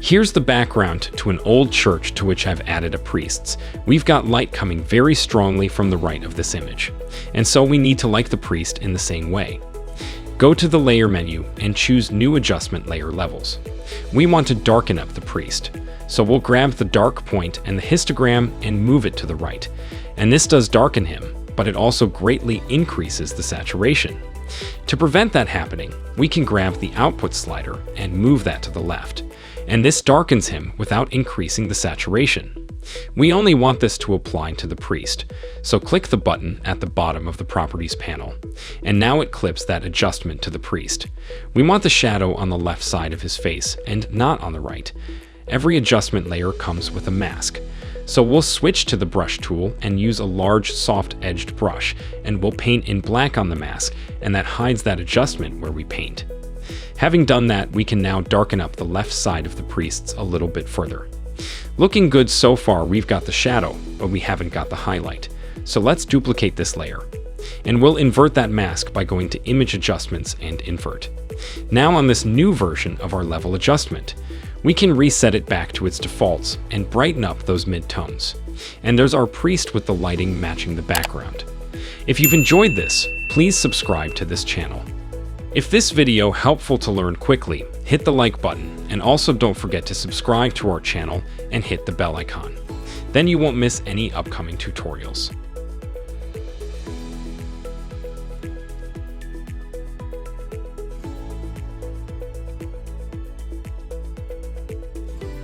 Here's the background to an old church to which I've added a priest's. We've got light coming very strongly from the right of this image, and so we need to like the priest in the same way. Go to the Layer menu and choose New Adjustment Layer Levels. We want to darken up the priest, so we'll grab the dark point and the histogram and move it to the right. And this does darken him, but it also greatly increases the saturation. To prevent that happening, we can grab the output slider and move that to the left, and this darkens him without increasing the saturation. We only want this to apply to the priest, so click the button at the bottom of the Properties panel, and now it clips that adjustment to the priest. We want the shadow on the left side of his face and not on the right. Every adjustment layer comes with a mask, so we'll switch to the brush tool and use a large soft-edged brush, and we'll paint in black on the mask, and that hides that adjustment where we paint. Having done that, we can now darken up the left side of the priests a little bit further. Looking good so far. We've got the shadow, but we haven't got the highlight. So let's duplicate this layer. And we'll invert that mask by going to Image Adjustments and Invert. Now on this new version of our level adjustment, we can reset it back to its defaults and brighten up those mid-tones. And there's our priest with the lighting matching the background. If you've enjoyed this, please subscribe to this channel. If this video helpful to learn quickly, hit the like button, and also don't forget to subscribe to our channel and hit the bell icon. Then you won't miss any upcoming tutorials.